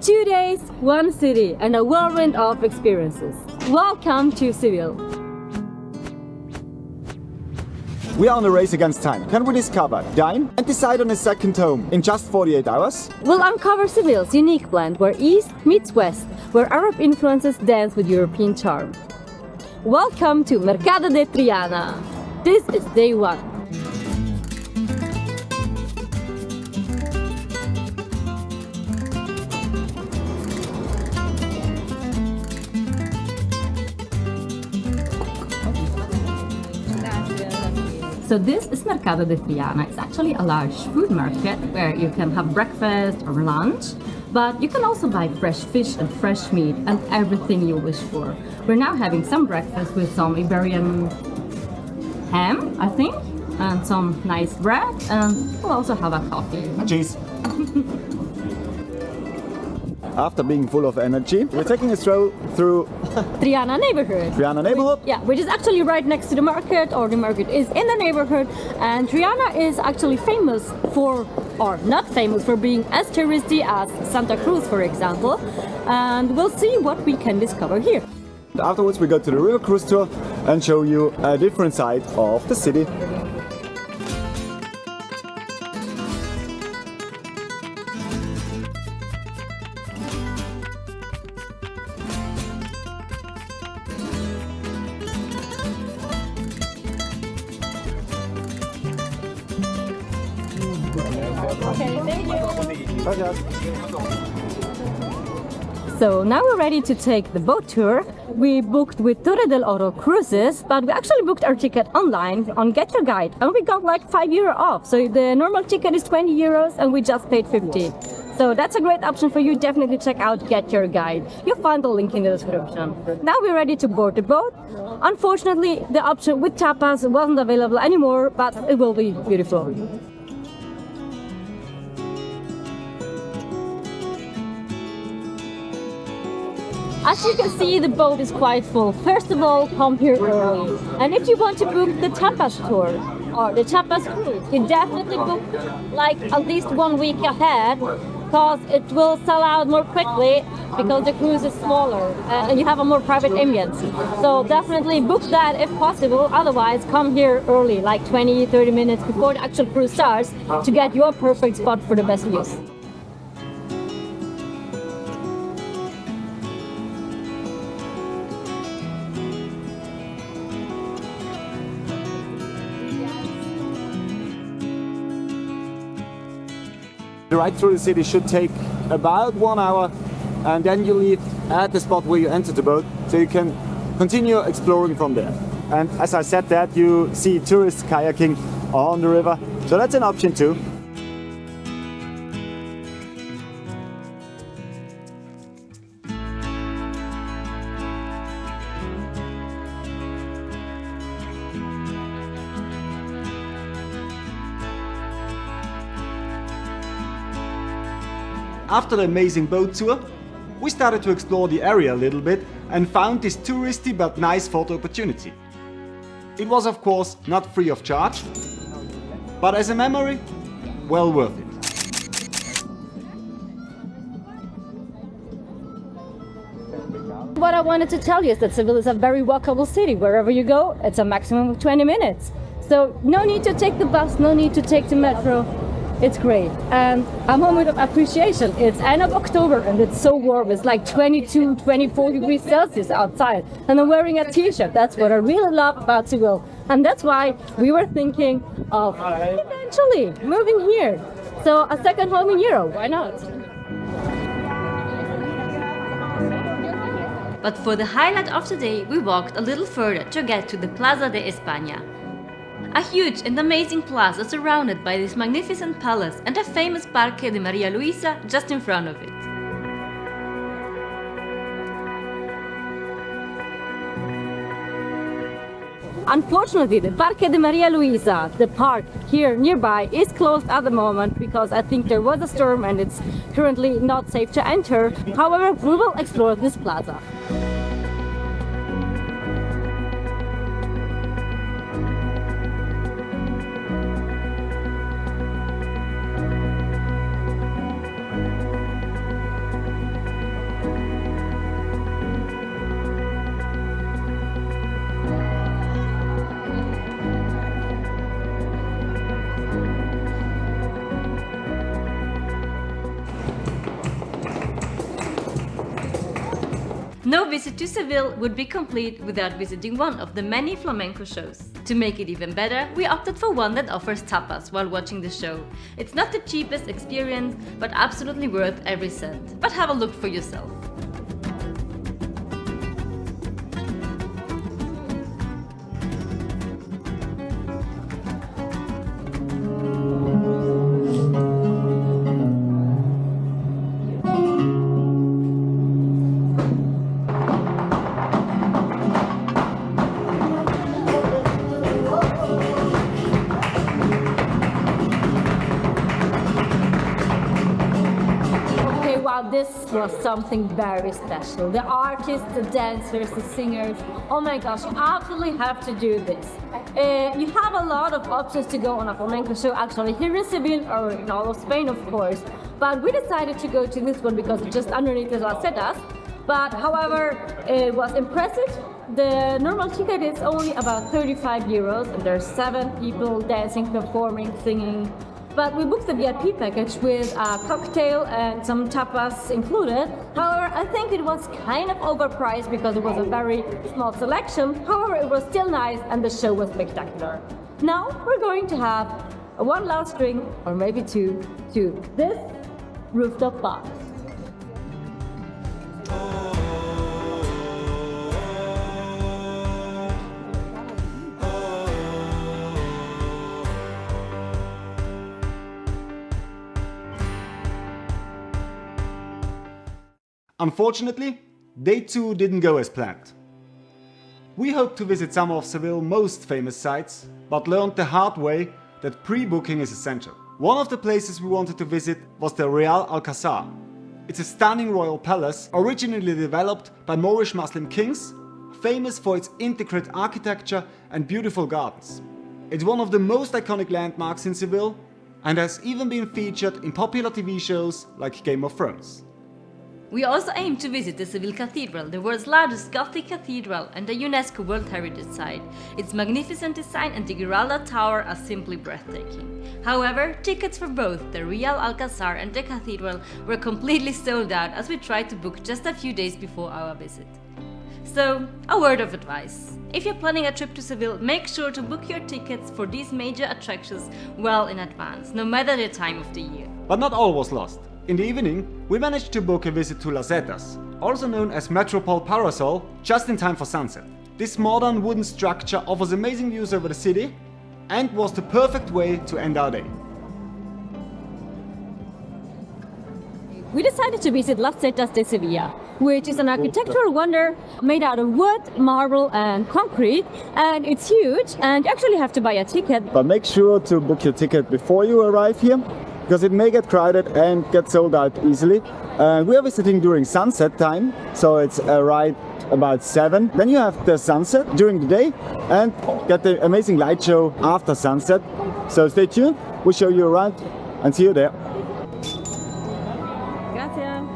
2 days, one city, and a whirlwind of experiences. Welcome to Seville. We are on a race against time. Can we discover, dine, and decide on a second home in just 48 hours? We'll uncover Seville's unique blend where East meets West, where Arab influences dance with European charm. Welcome to Mercado de Triana. This is day one. So this is Mercado de Triana. It's actually a large food market where you can have breakfast or lunch, but you can also buy fresh fish and fresh meat and everything you wish for. We're now having some breakfast with some Iberian ham, I think, and some nice bread, and we'll also have a coffee. Cheese. After being full of energy, we're taking a stroll through Triana neighborhood. Triana neighborhood. Yeah, which is actually right next to the market, or the market is in the neighborhood. And Triana is actually famous for, or not famous for being as touristy as Santa Cruz, for example. And we'll see what we can discover here. Afterwards, we go to the river cruise tour and show you a different side of the city. Okay, thank you. Okay. So now we're ready to take the boat tour. We booked with Torre del Oro Cruises, but we actually booked our ticket online on Get Your Guide, and we got like €5 off. So the normal ticket is €20 and we just paid 15. So that's a great option for you. Definitely check out Get Your Guide. You'll find the link in the description. Now we're ready to board the boat. Unfortunately, the option with tapas wasn't available anymore, but it will be beautiful. As you can see, the boat is quite full. First of all, come here early. And if you want to book the tapas tour or the tapas cruise, you definitely book like at least 1 week ahead, because it will sell out more quickly because the cruise is smaller and you have a more private ambience. So definitely book that if possible. Otherwise, come here early, like 20-30 minutes before the actual cruise starts, to get your perfect spot for the best views. The ride through the city should take about 1 hour, and then you leave at the spot where you entered the boat, so you can continue exploring from there. And as I said that, you see tourists kayaking on the river, so that's an option too. After the amazing boat tour, we started to explore the area a little bit and found this touristy but nice photo opportunity. It was of course not free of charge, but as a memory, well worth it. What I wanted to tell you is that Seville is a very walkable city. Wherever you go, it's a maximum of 20 minutes. So no need to take the bus, no need to take the metro. It's great. And a moment of appreciation. It's end of October and it's so warm. It's like 22, 24 degrees Celsius outside. And I'm wearing a t-shirt. That's what I really love about Seville. And that's why we were thinking of eventually moving here. So a second home in Europe, why not? But for the highlight of the day, we walked a little further to get to the Plaza de España. A huge and amazing plaza surrounded by this magnificent palace and a famous Parque de María Luisa just in front of it. Unfortunately, the Parque de María Luisa, the park here nearby, is closed at the moment because I think there was a storm and it's currently not safe to enter. However, we will explore this plaza. No visit to Seville would be complete without visiting one of the many flamenco shows. To make it even better, we opted for one that offers tapas while watching the show. It's not the cheapest experience, but absolutely worth every cent. But have a look for yourself. This was something very special. The artists, the dancers, the singers. Oh my gosh, you absolutely have to do this. You have a lot of options to go on a flamenco show actually here in Seville or in all of Spain, of course. But we decided to go to this one because it's just underneath the Lacetas. But however, it was impressive. The normal ticket is only about 35 euros and there's 7 people dancing, performing, singing. But we booked the VIP package with a cocktail and some tapas included. However, I think it was kind of overpriced because it was a very small selection. However, it was still nice and the show was spectacular. Now we're going to have one last drink, or maybe two, to this rooftop bar. Unfortunately, day 2 didn't go as planned. We hoped to visit some of Seville's most famous sites, but learned the hard way that pre-booking is essential. One of the places we wanted to visit was the Real Alcázar. It's a stunning royal palace originally developed by Moorish Muslim kings, famous for its intricate architecture and beautiful gardens. It's one of the most iconic landmarks in Seville and has even been featured in popular TV shows like Game of Thrones. We also aim to visit the Seville Cathedral, the world's largest Gothic cathedral and a UNESCO World Heritage Site. Its magnificent design and the Giralda Tower are simply breathtaking. However, tickets for both the Real Alcázar and the cathedral were completely sold out as we tried to book just a few days before our visit. So, a word of advice. If you're planning a trip to Seville, make sure to book your tickets for these major attractions well in advance, no matter the time of the year. But not all was lost. In the evening, we managed to book a visit to Lacetas, also known as Metropole Parasol, just in time for sunset. This modern wooden structure offers amazing views over the city and was the perfect way to end our day. We decided to visit Lacetas de Sevilla, which is an architectural wonder made out of wood, marble and concrete, and it's huge and you actually have to buy a ticket. But make sure to book your ticket before you arrive here, because it may get crowded and get sold out easily. We are visiting during sunset time, so it's right about 7. Then you have the sunset during the day and get the amazing light show after sunset. So stay tuned, we'll show you around and see you there. Gracias.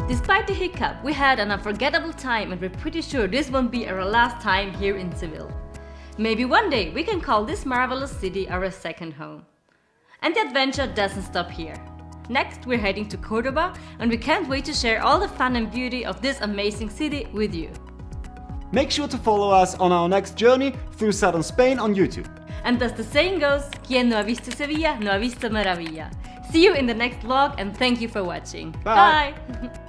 Despite the hiccup, we had an unforgettable time and we're pretty sure this won't be our last time here in Seville. Maybe one day we can call this marvelous city our second home. And the adventure doesn't stop here. Next, we're heading to Cordoba and we can't wait to share all the fun and beauty of this amazing city with you. Make sure to follow us on our next journey through southern Spain on YouTube. And as the saying goes, quien no ha visto Sevilla, no ha visto maravilla. See you in the next vlog and thank you for watching. Bye. Bye.